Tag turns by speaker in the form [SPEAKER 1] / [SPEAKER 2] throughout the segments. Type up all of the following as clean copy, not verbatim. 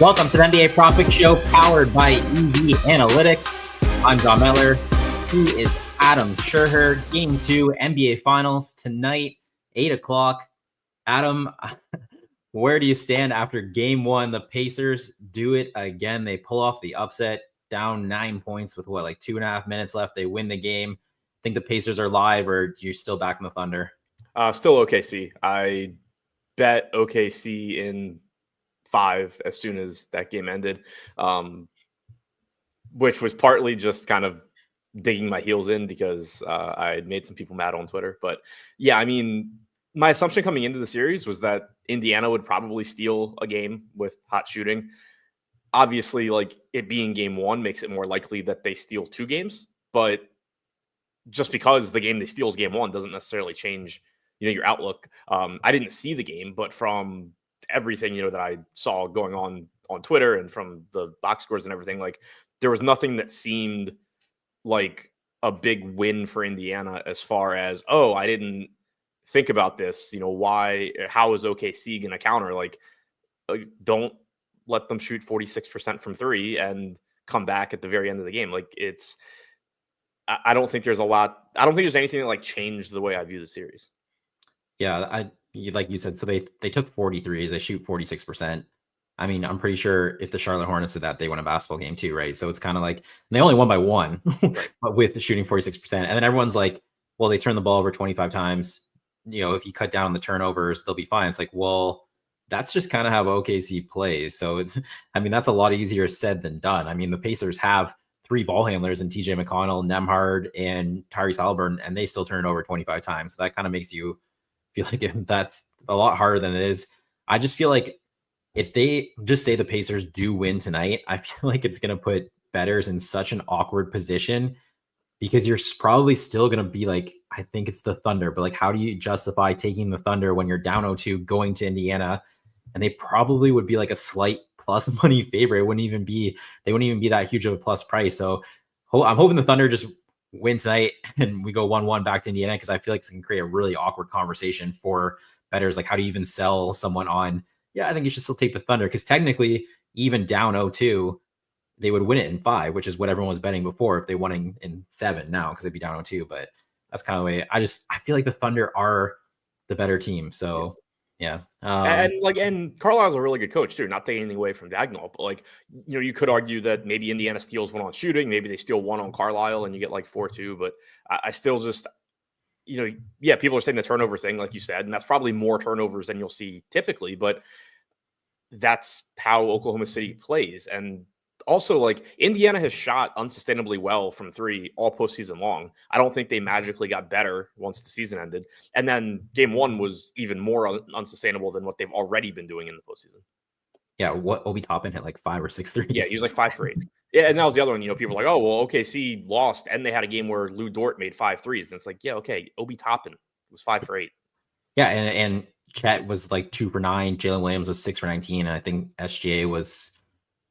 [SPEAKER 1] Welcome to the NBA Prop Pick Show powered by EV Analytics. I'm John Miller. He is Adam Scherher. Game 2 NBA Finals tonight, 8 o'clock. Adam, where do you stand after Game 1? The Pacers do it again. They pull off the upset, down 9 points with 2.5 minutes left. They win the game. Think the Pacers are live, or do you still back in the Thunder?
[SPEAKER 2] Still OKC. I bet OKC in 5 as soon as that game ended, which was partly just kind of digging my heels in because I had made some people mad on Twitter. But yeah, I mean, my assumption coming into the series was that Indiana would probably steal a game with hot shooting. Obviously, like it being game 1 makes it more likely that they steal 2 games, but just because the game they steal is game 1 doesn't necessarily change, your outlook. I didn't see the game, but from everything, that I saw going on Twitter and from the box scores and everything, like there was nothing that seemed like a big win for Indiana as far as, oh, I didn't think about this, how is OKC going to counter? Like, don't let them shoot 46% from 3 and come back at the very end of the game. Like I don't think there's anything that like changed the way I view the series.
[SPEAKER 1] Yeah, like you said, so they took 43s, they shoot 46%. I mean, I'm pretty sure if the Charlotte Hornets did that, they won a basketball game too, right? So it's kind of like they only won by 1, but with the shooting 46%. And then everyone's like, well, they turn the ball over 25 times. If you cut down the turnovers, they'll be fine. It's like, well, that's just kind of how OKC plays. So that's a lot easier said than done. I mean, the Pacers have 3 ball handlers in TJ McConnell, Nembhard, and Tyrese Haliburton, and they still turn it over 25 times. So that kind of makes you feel like that's a lot harder than it is. I just feel like if they just say the Pacers do win tonight, I feel like it's going to put bettors in such an awkward position because you're probably still going to be like, I think it's the Thunder, but like, how do you justify taking the Thunder when you're down 0-2 going to Indiana? And they probably would be like a slight plus money favorite. They wouldn't even be that huge of a plus price. So I'm hoping the Thunder just win tonight and we go 1-1 back to Indiana, because I feel like it's going to create a really awkward conversation for bettors. Like, how do you even sell someone on, yeah, I think you should still take the Thunder, because technically even down 0-2, they would win it in 5, which is what everyone was betting before if they won in 7 now, because they'd be down 0-2. But that's kind of the way I feel like the Thunder are the better team. So yeah.
[SPEAKER 2] And Carlisle's a really good coach too. Not taking anything away from Dagnall, but like, you could argue that maybe Indiana steals 1 on shooting, maybe they steal 1 on Carlisle, and you get like 4-2. But I still just, people are saying the turnover thing, like you said, and that's probably more turnovers than you'll see typically. But that's how Oklahoma City plays, and also, like, Indiana has shot unsustainably well from 3 all postseason long. I don't think they magically got better once the season ended. And then game 1 was even more unsustainable than what they've already been doing in the postseason.
[SPEAKER 1] Yeah, what Obi Toppin hit like 5 or 6 threes.
[SPEAKER 2] Yeah, he was like 5 for 8. Yeah, and that was the other one. People were like, oh, well, OKC lost, and they had a game where Lou Dort made 5 threes. And it's like, yeah, okay, Obi Toppin was 5 for 8.
[SPEAKER 1] Yeah, and Chet was like 2 for 9. Jalen Williams was 6 for 19. And I think SGA was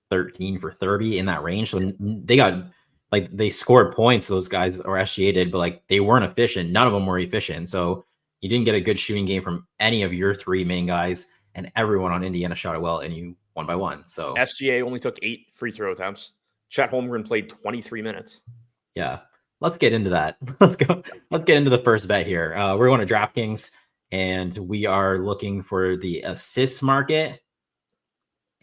[SPEAKER 1] 13 for 30 in that range. So they got, like, they scored points, those guys, or SGA did, but like they weren't efficient. None of them were efficient. So you didn't get a good shooting game from any of your 3 main guys, and everyone on Indiana shot it well, and you won by 1. So
[SPEAKER 2] SGA only took 8 free throw attempts. Chet Holmgren played 23 minutes.
[SPEAKER 1] Yeah. Let's get into that. Let's get into the first bet here. We're going to DraftKings, and we are looking for the assist market.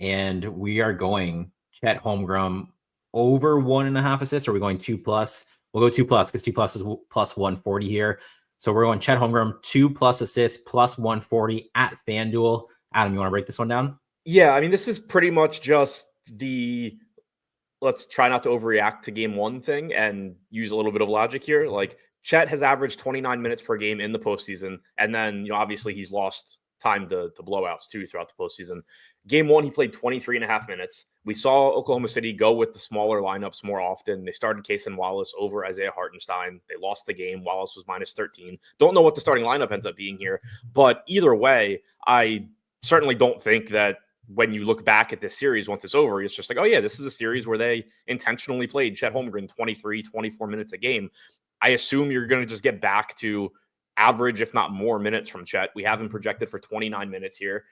[SPEAKER 1] And we are going Chet Holmgren over 1.5 assists. Or are we going 2+? We'll go 2+, because 2+ is plus 140 here. So we're going Chet Holmgren 2+ assists plus 140 at FanDuel. Adam, you want to break this one down?
[SPEAKER 2] Yeah, I mean, this is pretty much just let's try not to overreact to game 1 thing and use a little bit of logic here. Like, Chet has averaged 29 minutes per game in the postseason. And then, obviously he's lost time to blowouts too throughout the postseason. Game 1, he played 23.5 minutes. We saw Oklahoma City go with the smaller lineups more often. They started Cason Wallace over Isaiah Hartenstein. They lost the game. Wallace was minus 13. Don't know what the starting lineup ends up being here. But either way, I certainly don't think that when you look back at this series, once it's over, it's just like, oh yeah, this is a series where they intentionally played Chet Holmgren 23, 24 minutes a game. I assume you're going to just get back to average, if not more, minutes from Chet. We have him projected for 29 minutes here.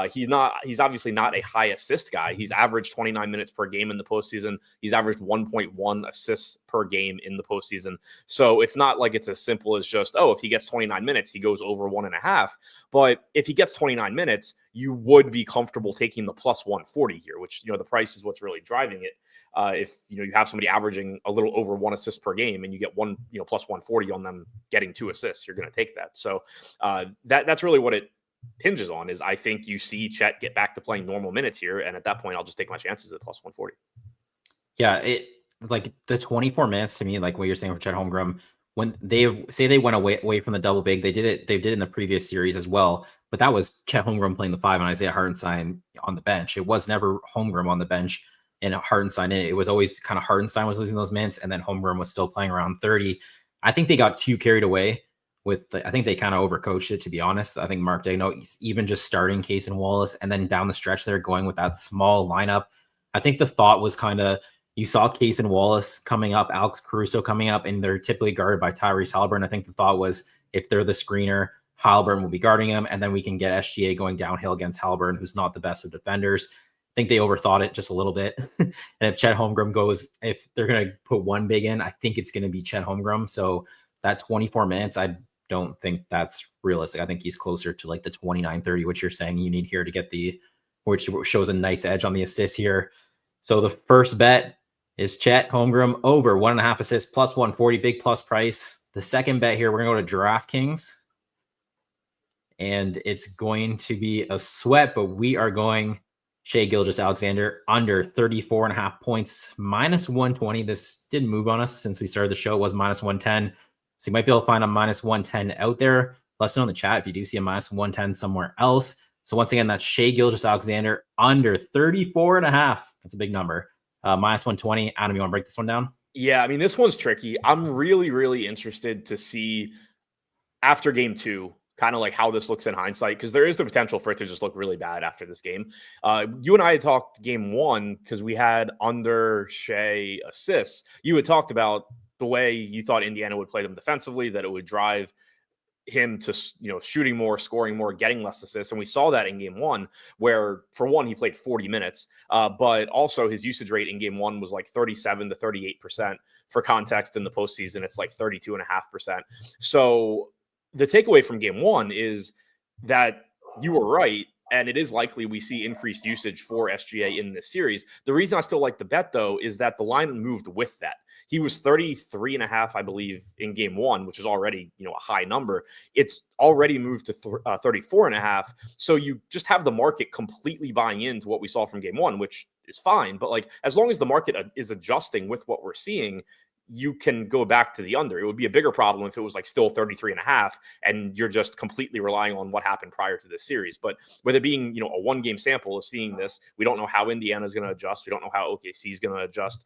[SPEAKER 2] He's obviously not a high assist guy. He's averaged 29 minutes per game in the postseason. He's averaged 1.1 assists per game in the postseason. So it's not like it's as simple as just, if he gets 29 minutes, he goes over 1.5. But if he gets 29 minutes, you would be comfortable taking the plus 140 here, which, the price is what's really driving it. If you have somebody averaging a little over 1 assist per game and you get one, plus 140 on them getting 2 assists, you're going to take that. So that's really what it hinges on. Is I think you see Chet get back to playing normal minutes here, and at that point, I'll just take my chances at plus 140.
[SPEAKER 1] Yeah, it like the 24 minutes to me, like what you're saying for Chet Holmgren, when they say they went away from the double big, they did it in the previous series as well. But that was Chet Holmgren playing the 5 and Isaiah Hartenstein on the bench. It was never Holmgren on the bench and Hartenstein. It was always kind of Hartenstein was losing those minutes, and then Holmgren was still playing around 30. I think they got too carried away I think they kind of overcoached it, to be honest. I think Mark Daigneault, even just starting Cason Wallace and then down the stretch there going with that small lineup. I think the thought was kind of, you saw Cason Wallace coming up, Alex Caruso coming up, and they're typically guarded by Tyrese Haliburton. I think the thought was, if they're the screener, Haliburton will be guarding him, and then we can get SGA going downhill against Haliburton, who's not the best of defenders. I think they overthought it just a little bit. And if Chet Holmgren if they're going to put one big in, I think it's going to be Chet Holmgren. So that 24 minutes, I don't think that's realistic. I think he's closer to like the 29-30, which you're saying you need here to get which shows a nice edge on the assists here. So the first bet is Chet Holmgren over 1.5 assists plus 140, big plus price. The second bet here, we're going to go to DraftKings, and it's going to be a sweat, but we are going Shai Gilgeous-Alexander under 34.5 points, minus 120. This didn't move on us since we started the show. It was minus 110. So you might be able to find a minus 110 out there. Let us know in the chat if you do see a minus 110 somewhere else. So once again, that's Shai Gilgeous-Alexander under 34.5. That's a big number. Minus 120. Adam, you want to break this one down?
[SPEAKER 2] Yeah, I mean, this one's tricky. I'm really, really interested to see after game 2, kind of like how this looks in hindsight, because there is the potential for it to just look really bad after this game. You and I had talked game 1 because we had under Shai assists. You had talked about the way you thought Indiana would play them defensively, that it would drive him to, shooting more, scoring more, getting less assists. And we saw that in game 1, where for one, he played 40 minutes, but also his usage rate in game 1 was like 37 to 38%. For context, in the postseason, it's like 32.5%. So the takeaway from game 1 is that you were right, and it is likely we see increased usage for SGA in this series. The reason I still like the bet, though, is that the line moved with that. He was 33.5, I believe, in game 1, which is already, a high number. It's already moved to 34.5. So you just have the market completely buying into what we saw from game 1, which is fine. But like, as long as the market is adjusting with what we're seeing, you can go back to the under. It would be a bigger problem if it was like still 33.5 and you're just completely relying on what happened prior to this series. But with it being, a 1-game sample of seeing this, we don't know how Indiana is going to adjust. We don't know how OKC is going to adjust.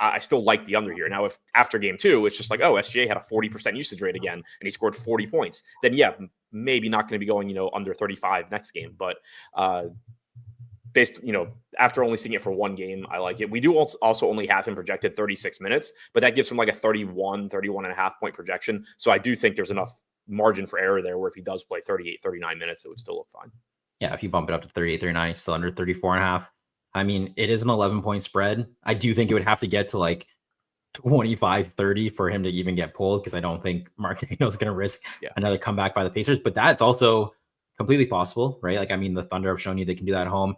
[SPEAKER 2] I still like the under here. Now, if after game 2, it's just like, SGA had a 40% usage rate again, and he scored 40 points, then yeah, maybe not going to be going, under 35 next game. But based, after only seeing it for 1 game, I like it. We do also only have him projected 36 minutes, but that gives him like a 31.5 point projection. So I do think there's enough margin for error there where if he does play 38, 39 minutes, it would still look fine.
[SPEAKER 1] Yeah, if you bump it up to 38, 39, he's still under 34.5. I mean, it is an 11-point spread. I do think it would have to get to like 25, 30 for him to even get pulled, because I don't think Mark Daigneault is going to risk another comeback by the Pacers. But that's also completely possible, right? Like, I mean, the Thunder have shown you they can do that at home.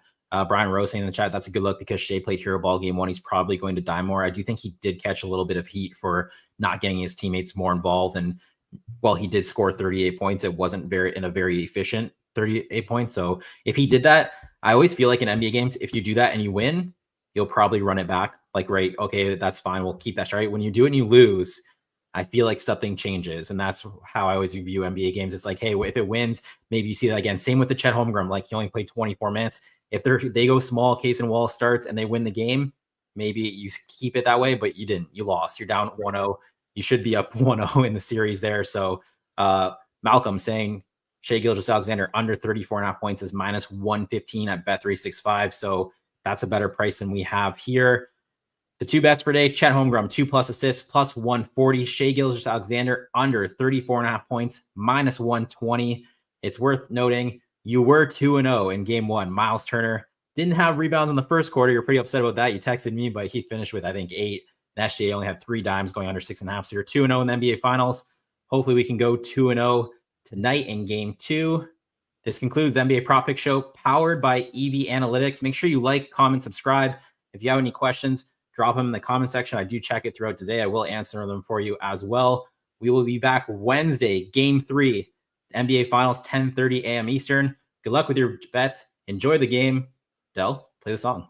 [SPEAKER 1] Brian Rose saying in the chat, that's a good look because Shai played hero ball game 1. He's probably going to die more. I do think he did catch a little bit of heat for not getting his teammates more involved. And while he did score 38 points, it wasn't very efficient 38 points. So if he did that, I always feel like in NBA games, if you do that and you win, you'll probably run it back. Like, right, okay, that's fine. We'll keep that shot. Right? When you do it and you lose, I feel like something changes. And that's how I always view NBA games. It's like, hey, if it wins, maybe you see that again. Same with the Chet Holmgren. Like, he only played 24 minutes. If they go small, Cason Wallace starts and they win the game, maybe you keep it that way, but you didn't. You lost. You're down 1-0. You should be up 1-0 in the series there. So Malcolm saying Shai Gilgeous-Alexander under 34.5 points is minus 115 at Bet365. So that's a better price than we have here. The 2 bets per day, Chet Holmgren, 2+ assists, plus 140. Shai Gilgeous-Alexander, under 34.5 points, minus 120. It's worth noting you were 2-0 in game 1. Miles Turner didn't have rebounds in the first quarter. You're pretty upset about that. You texted me, but he finished with, I think, 8. And SGA only had 3 dimes going under 6.5. So you're 2-0 in the NBA Finals. Hopefully we can go 2-0 tonight in game 2. This concludes the NBA Prop Pick Show, powered by EV Analytics. Make sure you like, comment, subscribe. If you have any questions, drop them in the comment section. I do check it throughout today. I will answer them for you as well. We will be back Wednesday, game 3, NBA Finals, 10:30 a.m. Eastern. Good luck with your bets. Enjoy the game. Del, play the song.